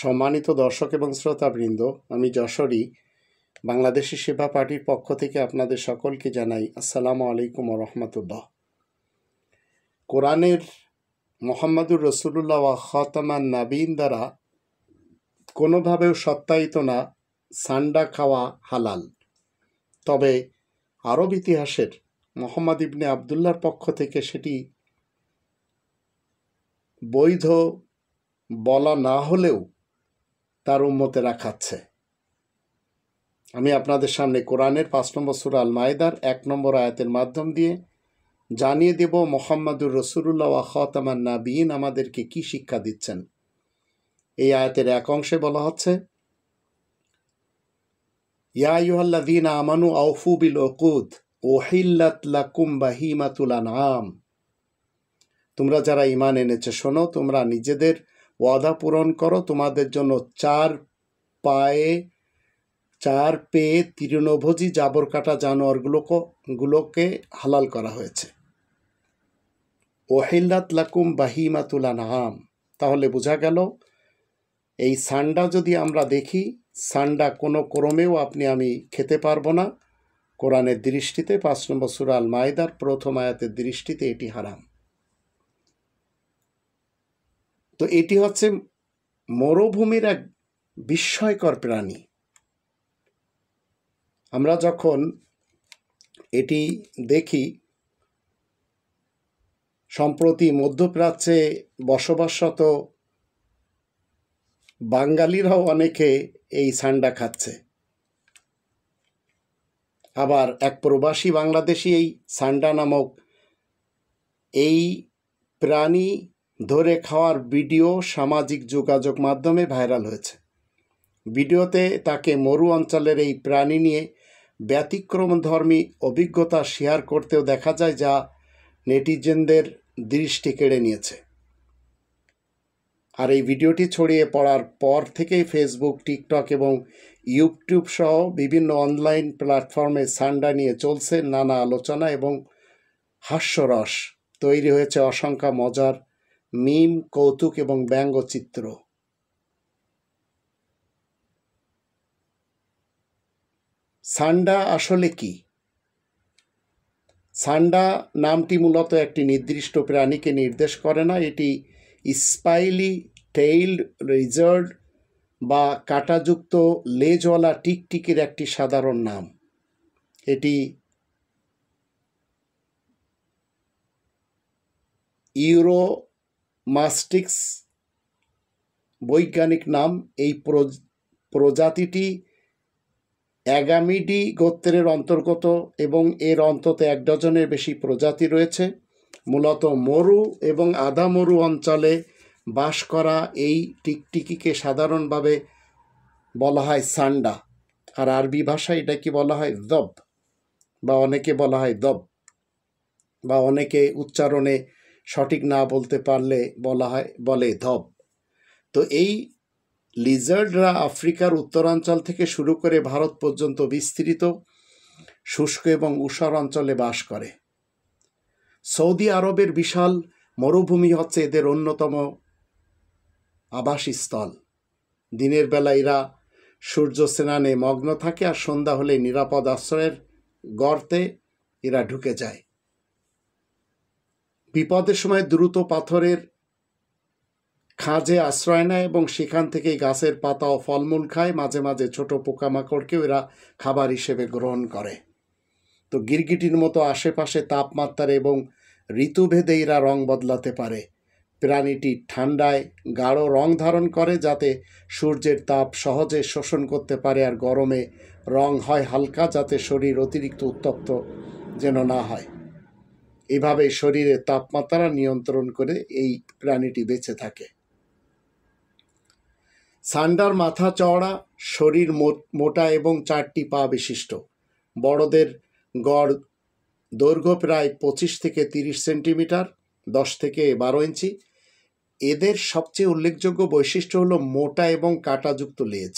সম্মানিত দর্শক এবং শ্রোতাবৃন্দ, আমি যশোরী বাংলাদেশি সেবা পার্টির পক্ষ থেকে আপনাদের সকলকে জানাই আসসালামু আলাইকুম ওয়া রাহমাতুল্লাহ। কোরআনের মুহাম্মাদুর রাসূলুল্লাহ ওয়া খাতামান নাবিয়িন দ্বারা কোনোভাবেও সত্যায়িত না সান্ডা খাওয়া হালাল। তবে আরব ইতিহাসের মুহাম্মদ ইবনে আবদুল্লাহর পক্ষ থেকে সেটি বৈধ বলা না হলেও তার উম্মতেরা খাচ্ছে। আমি আপনাদের সামনে কোরআনের 5 নম্বর সূরা আল মায়েদার 1 নম্বর আয়াতের মাধ্যম দিয়ে জানিয়ে দেব মুহাম্মাদুর রাসূলুল্লাহ ওয়া খাতামান নাবিয়িন আমাদেরকে কি শিক্ষা দিচ্ছেন। এই আয়াতের এক অংশে বলা হচ্ছে, ইয়া আইয়ুহাল্লাযীনা আমানু আউফু বিল উকুদ উহিল্লাত লাকুম বাহিমাতুল আনআম। তোমরা যারা ঈমান এনেছে শোনো, তোমরা নিজেদের ওয়াদা পূরণ করো, তোমাদের জন্য চার পেয়ে তৃণভোজী জাবর কাটা জানোয়ারগুলোকে হালাল করা হয়েছে। ওহিল্লাত লাকুম বাহিমাতুল আনআম, তাহলে বোঝা গেল এই সান্ডা যদি আমরা দেখি, সান্ডা কোনো ক্রমেও আমি খেতে পারবো না। কোরআনের দৃষ্টিতে 5 নম্বর সূরা আল মায়েদার প্রথম আয়াতের দৃষ্টিতে এটি হারাম। তো এটি হচ্ছে মরুভূমির এক বিস্ময়কর প্রাণী। আমরা যখন এটি দেখি, সম্প্রতি মধ্যপ্রাচ্যে বসবাসরত বাঙালিরাও অনেকে এই সান্ডা খাচ্ছে। আবার এক প্রবাসী বাংলাদেশি এই সান্ডা নামক এই প্রাণী ধরে খাওয়ার ভিডিও সামাজিক যোগাযোগ মাধ্যমে ভাইরাল হয়েছে। ভিডিওতে তাকে মরু অঞ্চলের এই প্রাণী নিয়ে ব্যতিক্রমধর্মী অভিজ্ঞতা শেয়ার করতেও দেখা যায়, যা নেটিজেনদের দৃষ্টি কেড়ে নিয়েছে। আর এই ভিডিওটি ছড়িয়ে পড়ার পর থেকেই ফেসবুক, টিকটক এবং ইউটিউব সহ বিভিন্ন অনলাইন প্ল্যাটফর্মে সান্ডা নিয়ে চলছে নানা আলোচনা এবং হাস্যরস। তৈরি হয়েছে অসংখ্য মজার মিম, কৌতুক এবং ব্যঙ্গচিত্র। সান্ডা আসলে কি? সান্ডা নামটি মূলত একটি নির্দিষ্ট প্রাণীকে নির্দেশ করে না। এটি স্পাইলি টেইলড লিজার্ড বা কাঁটাযুক্ত লেজওয়ালা টিকটিকির একটি সাধারণ নাম। এটি ইউরোমাস্টিক্স বৈজ্ঞানিক নাম। এই প্রজাতিটি অ্যাগামিডি গোত্রের অন্তর্গত এবং এর অন্তত 1 ডজনের বেশি প্রজাতি রয়েছে। মূলত মরু এবং আধা মরু অঞ্চলে বাস করা এই টিকটিকিকে সাধারণভাবে বলা হয় সান্ডা। আর আরবি ভাষায় এটাকে বলা হয় দব, বা অনেকে বলা হয় দব, বা অনেকে উচ্চারণে সঠিক না বলতে পারলে বলে ধব। তো এই লিজার্ডরা আফ্রিকার উত্তরাঞ্চল থেকে শুরু করে ভারত পর্যন্ত বিস্তৃত শুষ্ক এবং ঊষর অঞ্চলে বাস করে। সৌদি আরবের বিশাল মরুভূমি হচ্ছে এদের অন্যতম আবাসস্থল। দিনের বেলা এরা সূর্য স্নানে মগ্ন থাকে, আর সন্ধ্যা হলে নিরাপদ আশ্রয়ের গর্তে এরা ঢুকে যায়। বিপদের সময় দ্রুত পাথরের খাঁজে আশ্রয় নেয় এবং সেখান থেকেই গাছের পাতা ও ফলমূল খায়। মাঝে মাঝে ছোট পোকামাকড়কেও এরা খাবার হিসেবে গ্রহণ করে। তো গিরগিটির মতো আশেপাশে তাপমাত্রা এবং ঋতুভেদে এরা রং বদলাতে পারে। প্রাণীটি ঠান্ডায় গাঢ় রং ধারণ করে যাতে সূর্যের তাপ সহজে শোষণ করতে পারে, আর গরমে রং হয় হালকা যাতে শরীর অতিরিক্ত উত্তপ্ত যেন না হয়। এভাবে শরীরের তাপমাত্রা নিয়ন্ত্রণ করে এই প্রাণীটি বেঁচে থাকে। সান্ডার মাথা চওড়া, শরীর মোটা এবং 4টি পা বিশিষ্ট। বড়দের গড় দৈর্ঘ্য প্রায় 25 থেকে 30 সেন্টিমিটার, 10 থেকে 12 ইঞ্চি। এদের সবচেয়ে উল্লেখযোগ্য বৈশিষ্ট্য হলো মোটা এবং কাঁটাযুক্ত লেজ,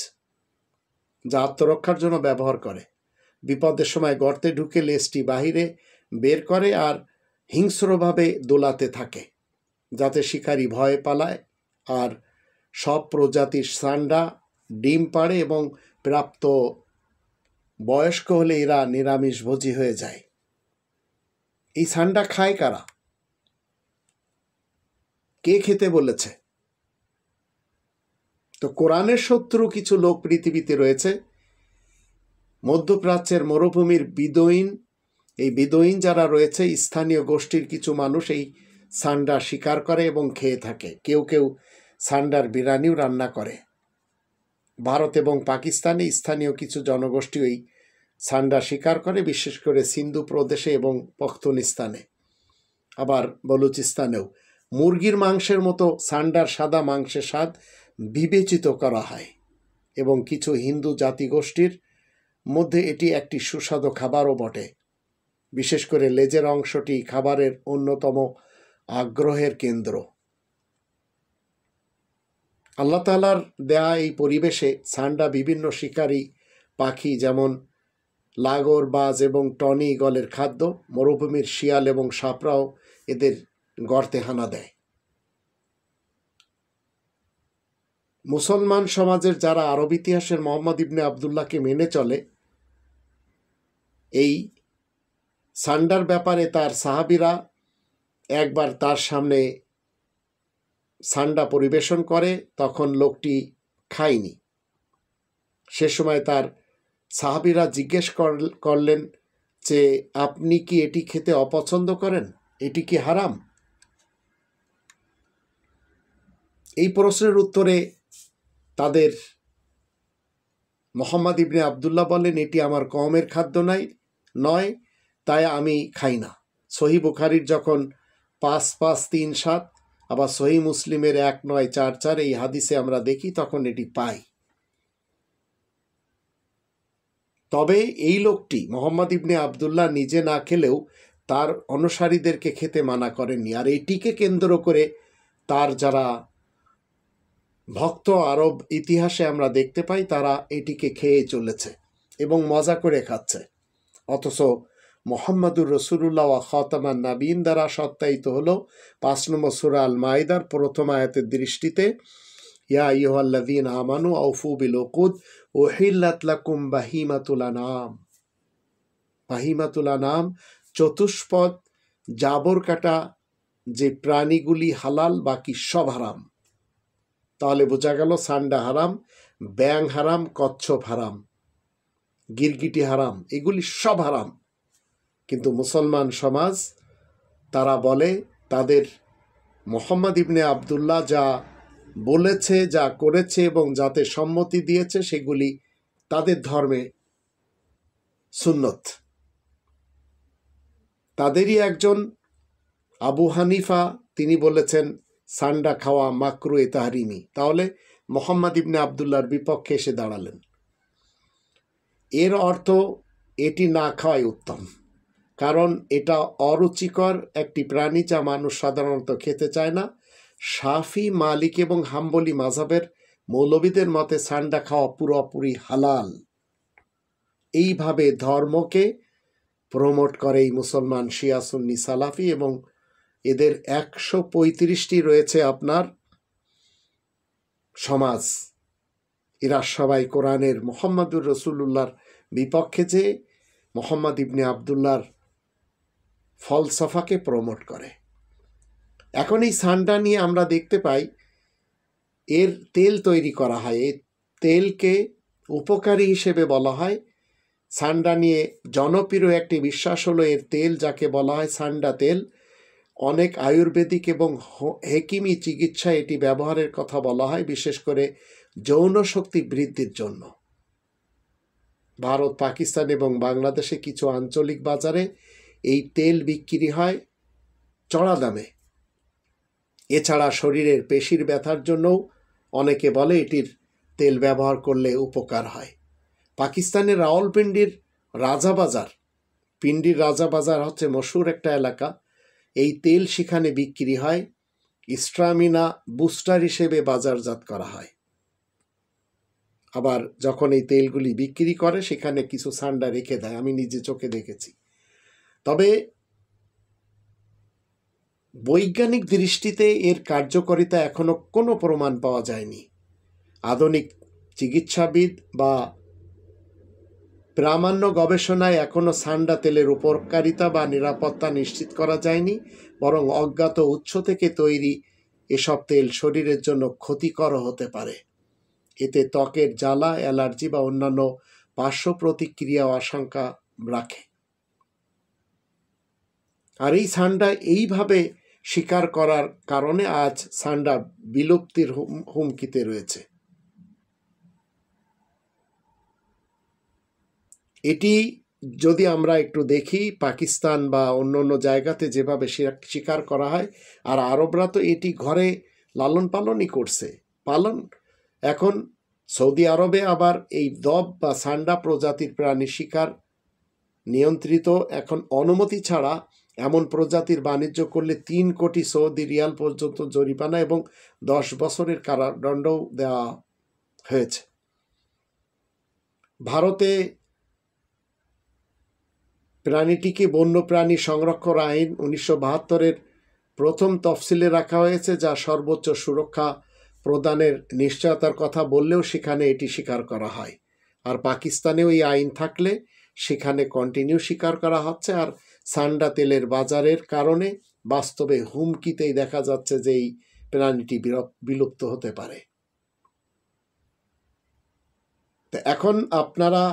যা আত্মরক্ষার জন্য ব্যবহার করে। বিপদের সময় গর্তে ঢুকে লেজটি বাহিরে বের করে আর হিংস্রভাবে দোলাতে থাকে যাতে শিকারী ভয় পালায়। আর সব প্রজাতির সান্ডা ডিম পাড়ে এবং প্রাপ্ত বয়স্ক হলে এরা নিরামিষভোজী হয়ে যায়। এই সান্ডা খায় কারা? কে খেতে বলেছে? তো কোরআনের শত্রু কিছু লোক পৃথিবীতে রয়েছে। মধ্যপ্রাচ্যের মরুভূমির বিদুইন, এই বিদুইন যারা রয়েছে, স্থানীয় গোষ্ঠীর কিছু মানুষ এই সান্ডা শিকার করে এবং খেয়ে থাকে। কেউ কেউ সান্ডার বিরিয়ানিও রান্না করে। ভারত এবং পাকিস্তানে স্থানীয় কিছু জনগোষ্ঠী ওই সান্ডা শিকার করে, বিশেষ করে সিন্ধু প্রদেশে এবং পখতুনিস্তানে, আবার বলুচিস্তানেও। মুরগির মাংসের মতো সান্ডার সাদা মাংসের স্বাদ বিবেচিত করা হয় এবং কিছু হিন্দু জাতিগোষ্ঠীর মধ্যে এটি একটি সুস্বাদু খাবারও বটে। বিশেষ করে লেজের অংশটি খাবারের অন্যতম আগ্রহের কেন্দ্র। আল্লাহ তাআলার দেয়া এই পরিবেশে সান্ডা বিভিন্ন শিকারী পাখি যেমন লাগর, বাজ এবং টনি ইগলের খাদ্য। মরুভূমির শিয়াল এবং সাপরাও এদের গর্তে হানা দেয়। মুসলমান সমাজের যারা আরব ইতিহাসের মোহাম্মদ ইবনে আবদুল্লাহকে মেনে চলে, এই সান্ডার ব্যাপারে তার সাহাবীরা একবার তার সামনে সান্ডা পরিবেশন করে, তখন লোকটি খায়নি। সে সময় তার সাহাবীরা জিজ্ঞেস করলেন যে, আপনি কি এটি খেতে অপছন্দ করেন? এটি কি হারাম? এই প্রশ্নের উত্তরে তাদের মোহাম্মদ ইবনে আবদুল্লাহ বলেন, এটি আমার কওমের খাদ্য নয়, তাই আমি খাই না। সহি বুখারীর যখন 5537, আবার সহি মুসলিমের 1944 এই হাদিসে আমরা দেখি, তখন এটি পাই। তবে এই লোকটি মোহাম্মদ ইবনে আবদুল্লাহ নিজে না খেলেও তার অনুসারীদেরকে খেতে মানা করেননি। আর এটিকে কেন্দ্র করে তার যারা ভক্ত আরব ইতিহাসে আমরা দেখতে পাই, তারা এটিকে খেয়ে চলেছে এবং মজা করে খাচ্ছে। অথচ মুহাম্মাদুর রাসূলুল্লাহ ওয়া খাতামান নাবিয়িন দ্বারা সত্যায়িত হলো 5 নম্বর সূরা আল মাইদার প্রথম আয়াতের দৃষ্টিতে, ইয়া আইয়ুহাল্লাযীনা আমানু আউফু বিল উকুদ উহিল্লাত লাকুম বাহিমাতুল আনআম। বাহিমাতুল আনআম চতুষ্পদ জাবর কাটা যে প্রাণীগুলি হালাল, বাকি সব হারাম। তাহলে বোঝা গেল সান্ডা হারাম, ব্যাং হারাম, কচ্ছপ হারাম, গিরগিটি হারাম, এগুলি সব হারাম। কিন্তু মুসলমান সমাজ তারা বলে তাদের মুহাম্মদ ইবনে আবদুল্লাহ যা বলেছে, যা করেছে এবং যাতে সম্মতি দিয়েছে সেগুলি তাদের ধর্মে সুন্নত। তাদেরই একজন আবু হানিফা, তিনি বলেছেন সান্ডা খাওয়া মাকরুহে তাহরিমি। তাহলে মুহাম্মদ ইবনে আবদুল্লাহর বিপক্ষে এসে দাঁড়ালেন। এর অর্থ এটি না খাওয়াই উত্তম, কারণ এটা অরুচিকর একটি প্রাণী যা মানুষ সাধারণত খেতে চায় না। শাফি, মালিক এবং হাম্বলি মাযহাবের মৌলবীদের মতে সান্ডা খাওয়া পুরোপুরি হালাল। এইভাবে ধর্মকে প্রমোট করে এই মুসলমান শিয়া, সুন্নি, সালাফি, এবং এদের 135টি রয়েছে আপনার সমাজ। এরা সবাই কোরআনের মুহাম্মাদুর রাসূলুল্লাহর বিপক্ষে, যে মুহাম্মদ ইবনে আবদুল্লাহর ফলসফাকে প্রমোট করে। এখন এই সান্ডা নিয়ে আমরা দেখতে পাই এর তেল তৈরি করা হয়। এই তেলকে উপকারী হিসেবে বলা হয়। সান্ডা নিয়ে জনপ্রিয় একটি বিশ্বাস হলো এর তেল, যাকে বলা হয় সান্ডা তেল, অনেক আয়ুর্বেদিক এবং হেকিমি চিকিৎসায় এটি ব্যবহারের কথা বলা হয়, বিশেষ করে যৌন শক্তি বৃদ্ধির জন্য। ভারত, পাকিস্তান এবং বাংলাদেশে কিছু আঞ্চলিক বাজারে এই তেল বিক্রি হয় চড়া দামে। এছাড়া শরীরের পেশির ব্যথার জন্যও অনেকে বলে এটির তেল ব্যবহার করলে উপকার হয়। পাকিস্তানের রাওয়ালপিন্ডির রাজাবাজার, পিন্ডির রাজাবাজার হচ্ছে মশহুর একটা এলাকা। এই তেল সেখানে বিক্রি হয়, স্ট্রামিনা বুস্টার হিসেবে বাজারজাত করা হয়। আবার যখন এই তেলগুলি বিক্রি করে সেখানে কিছু সান্ডা রেখে দেয়, আমি নিজে চোখে দেখেছি। তবে বৈজ্ঞানিক দৃষ্টিতে এর কার্যকারিতা এখনো কোনো প্রমাণ পাওয়া যায়নি। আধুনিক চিকিৎসাবিদ বা প্রামাণ্য গবেষণায় এখনও সান্ডা তেলের উপকারিতা বা নিরাপত্তা নিশ্চিত করা যায়নি, বরং অজ্ঞাত উৎস থেকে তৈরি এসব তেল শরীরের জন্য ক্ষতিকর হতে পারে। এতে ত্বকের জ্বালা, অ্যালার্জি বা অন্যান্য পার্শ্ব প্রতিক্রিয়া আশঙ্কা রাখে। আর এই সান্ডা এইভাবে স্বীকার করার কারণে আজ সান্ডা বিলুপ্তির হুমকিতে রয়েছে। এটি যদি আমরা একটু দেখি, পাকিস্তান বা অন্য অন্য জায়গাতে যেভাবে স্বীকার করা হয়, আর আরবরা তো এটি ঘরে লালন পালনই করছে। এখন সৌদি আরবে আবার এই দব বা সান্ডা প্রজাতির প্রাণী শিকার নিয়ন্ত্রিত। এখন অনুমতি ছাড়া এমন প্রজাতির বাণিজ্য করলে 3 কোটি সৌদি রিয়াল পর্যন্ত জরিমানা এবং 10 বছরের কারাদণ্ডও দেওয়া হয়েছে। ভারতে প্রাণীটিকে বন্যপ্রাণী সংরক্ষণ আইন 1972-এর প্রথম তফসিলে রাখা হয়েছে, যা সর্বোচ্চ সুরক্ষা প্রদানের নিশ্চয়তার কথা বললেও সেখানে এটি স্বীকার করা হয়। আর পাকিস্তানেও এই আইন থাকলে সেখানে কন্টিনিউ স্বীকার করা হচ্ছে। আর সান্ডা তেলের বাজারের কারণে বাস্তবে হুমকিতেই দেখা যাচ্ছে যে এই প্রাণীটি বিলুপ্ত হতে পারে। তো এখন আপনারা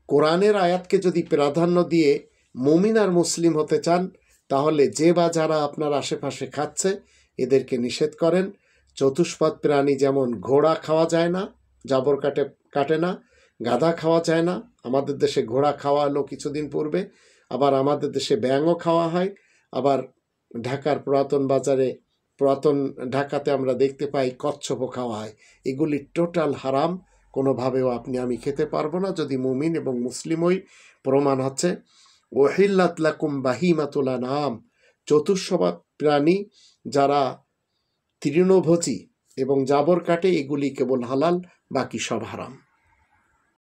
কোরআনের আয়াতকে যদি প্রাধান্য দিয়ে মুমিন আর মুসলিম হতে চান, তাহলে যে বা যারা আপনার আশেপাশে খাচ্ছে এদেরকে নিষেধ করেন। চতুষ্পদ প্রাণী যেমন ঘোড়া খাওয়া যায় না, জাবর কাটে না, গাধা খাওয়া যায় না। আমাদের দেশে ঘোড়া খাওয়া হলো কিছুদিন পূর্বে, আবার আমাদের দেশে ব্যাঙও খাওয়া হয়। আবার ঢাকার পুরাতন ঢাকাতে আমরা দেখতে পাই কচ্ছপও খাওয়া হয়। এগুলি টোটাল হারাম, কোনোভাবেও আমি খেতে পারবো না যদি মুমিন এবং মুসলিম হই। প্রমাণ হচ্ছে ওহিল্লাত লাকুম বাহিমাতুল আনআম, চতুষ্পদ প্রাণী যারা তৃণভোজী এবং জাবর কাটে এগুলি কেবল হালাল, বাকি সব হারাম।